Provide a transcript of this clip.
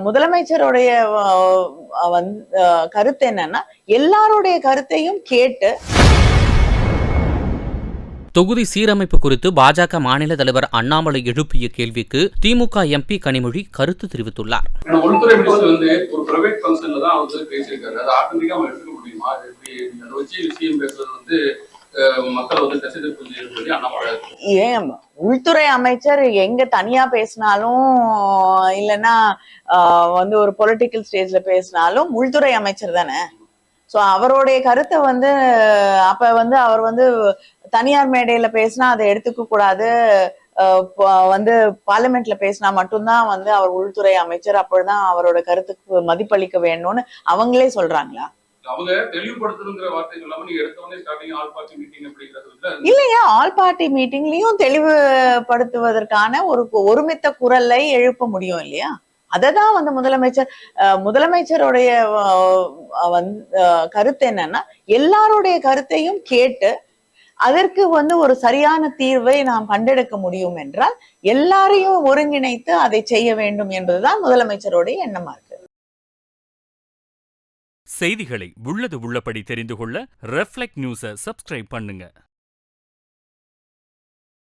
முதலமைச்சருடைய கருத்து என்னன்னா, எல்லாருடைய கருத்தையும் கேட்டு தொகுதி சீரமைப்பு குறித்து பாஜக மாநில தலைவர் அண்ணாமலை எழுப்பிய கேள்விக்கு திமுக எம்பி கனிமொழி கருத்து தெரிவித்துள்ளார். உள்துறை அமைச்சர் வந்து ஒரு பிரைவேட் ஃபங்க்ஷன்ல தான் அவர் பேசியிருக்காரு. அது ஆட்டோமேட்டிக்கா நம்ம எடுத்துக்க முடியுமா? அது எப்படி அதை வச்சு விஷயம் பேசுறது வந்து மக்கள் வந்து திசை திருப்பி அண்ணாமலை ஏன் உள்துறை அமைச்சர் எங்க தனியா பேசினாலும் இல்லைன்னா வந்து ஒரு பொலிட்டிக்கல் ஸ்டேஜ்ல பேசினாலும் உள்துறை அமைச்சர் தானே. சோ அவருடைய கருத்தை வந்து அப்ப வந்து அவர் வந்து தனியார் மேடையில பேசினா அதை எடுத்துக்க கூடாது, வந்து பார்லிமெண்ட்ல பேசினா மட்டும்தான் வந்து அவர் உள்துறை அமைச்சர், அப்பொழுதுதான் அவரோட கருத்துக்கு மதிப்பளிக்க வேணும்னு அவங்களே சொல்றாங்களா? அவங்க தெளிவுபடுத்தணுங்கிற வார்த்தை சொல்லாம நீங்க எடுத்தவொடனே ஸ்டார்டிங் ஆல் பார்ட்டி மீட்டிங் அப்படிங்கிறது இல்லையா? ஆல் பார்ட்டி மீட்டிங்லயும் தெளிவுபடுத்துவதற்கான ஒரு ஒருமித்த குரலை எழுப்ப முடியும் இல்லையா? அததான் வந்து முதலமைச்சருடைய கருத்து என்னன்னா, எல்லாருடைய கருத்தையும் கேட்டு அதற்கு வந்து ஒரு சரியான தீர்வை நாம் கண்டெடுக்க முடியும் என்றால் எல்லாரையும் ஒருங்கிணைத்து அதை செய்ய வேண்டும் என்பதுதான் முதலமைச்சருடைய எண்ணமா இருக்கு. செய்திகளை உள்ளது உள்ளபடி தெரிந்து கொள்ள ரெஃப்ளெக்ட் நியூஸை சப்ஸ்கிரைப் பண்ணுங்க.